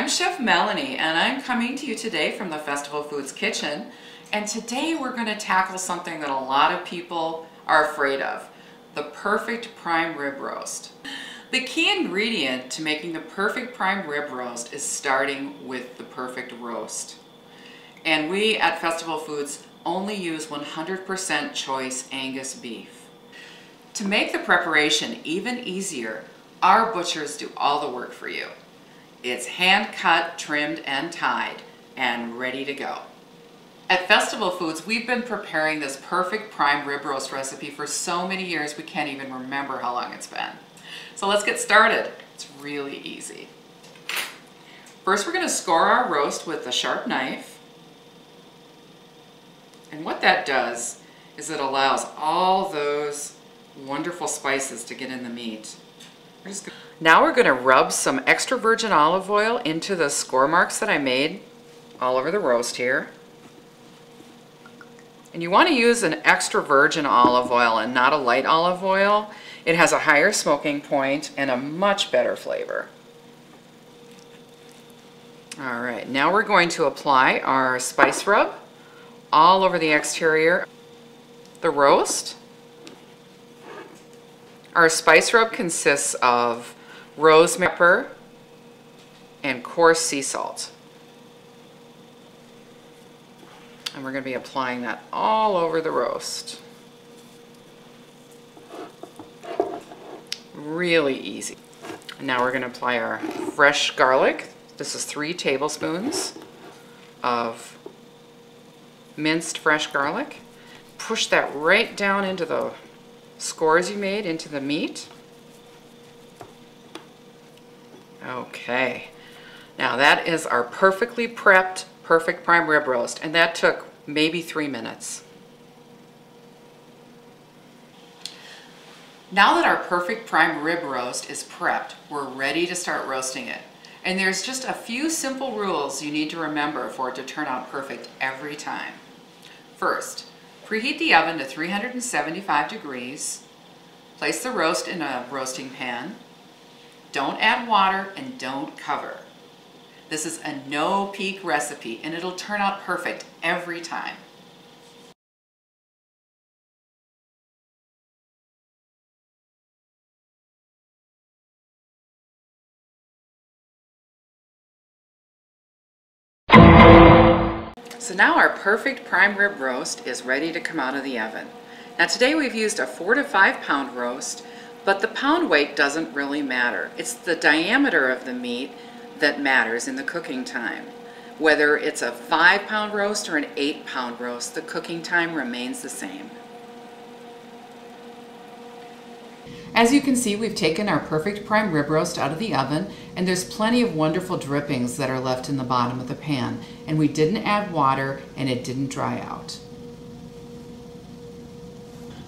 I'm Chef Melanie, and I'm coming to you today from the Festival Foods kitchen. And today we're going to tackle something that a lot of people are afraid of, the perfect prime rib roast. The key ingredient to making the perfect prime rib roast is starting with the perfect roast. And we at Festival Foods only use 100% choice Angus beef. To make the preparation even easier, our butchers do all the work for you. It's hand cut, trimmed, and tied, and ready to go. At Festival Foods, we've been preparing this perfect prime rib roast recipe for so many years we can't even remember how long it's been. So let's get started. It's really easy. First, we're going to score our roast with a sharp knife. And what that does is it allows all those wonderful spices to get in the meat. Now we're going to rub some extra virgin olive oil into the score marks that I made all over the roast here. And you want to use an extra virgin olive oil and not a light olive oil. It has a higher smoking point and a much better flavor. All right, now we're going to apply our spice rub all over the exterior of the roast. Our spice rub consists of rosemary, pepper, and coarse sea salt. And we're going to be applying that all over the roast. Really easy. And now we're going to apply our fresh garlic. This is 3 tablespoons of minced fresh garlic. Push that right down into the scores you made into the meat. Okay, now that is our perfectly prepped, perfect prime rib roast, and that took maybe 3 minutes. Now that our perfect prime rib roast is prepped, we're ready to start roasting it. And there's just a few simple rules you need to remember for it to turn out perfect every time. First, preheat the oven to 375 degrees. Place the roast in a roasting pan. Don't add water and don't cover. This is a no-peek recipe and it'll turn out perfect every time. So now our perfect prime rib roast is ready to come out of the oven. Now today we've used a 4 to 5 pound roast, but the pound weight doesn't really matter. It's the diameter of the meat that matters in the cooking time. Whether it's a 5 pound roast or an 8 pound roast, the cooking time remains the same. As you can see, we've taken our perfect prime rib roast out of the oven, and there's plenty of wonderful drippings that are left in the bottom of the pan, and we didn't add water and it didn't dry out.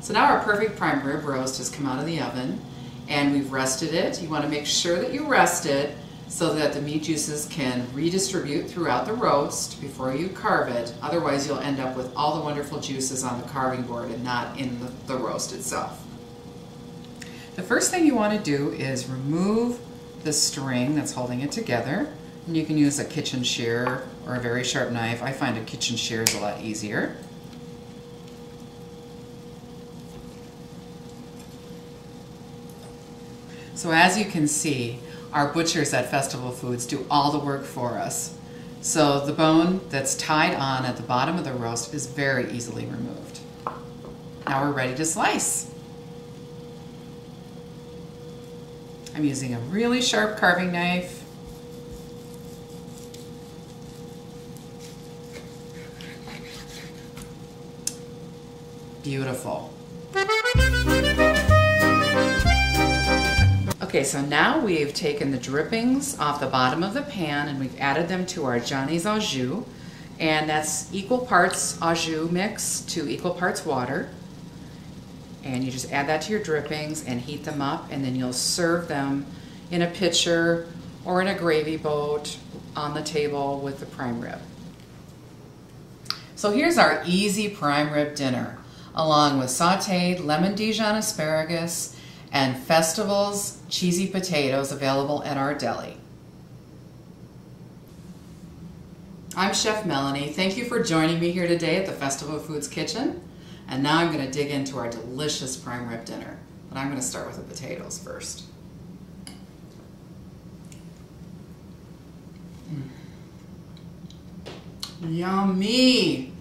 So now our perfect prime rib roast has come out of the oven and we've rested it. You want to make sure that you rest it so that the meat juices can redistribute throughout the roast before you carve it. Otherwise you'll end up with all the wonderful juices on the carving board and not in the roast itself. The first thing you want to do is remove the string that's holding it together. And you can use a kitchen shear or a very sharp knife. I find a kitchen shear is a lot easier. So as you can see, our butchers at Festival Foods do all the work for us. So the bone that's tied on at the bottom of the roast is very easily removed. Now we're ready to slice. I'm using a really sharp carving knife. Beautiful. Okay, so now we've taken the drippings off the bottom of the pan and we've added them to our Johnny's au jus, and that's equal parts au jus mix to equal parts water. And you just add that to your drippings and heat them up, and then you'll serve them in a pitcher or in a gravy boat on the table with the prime rib. So here's our easy prime rib dinner, along with sauteed lemon Dijon asparagus and Festival's cheesy potatoes available at our deli. I'm Chef Melanie. Thank you for joining me here today at the Festival of Foods Kitchen. And now I'm going to dig into our delicious prime rib dinner. But I'm going to start with the potatoes first. Yummy!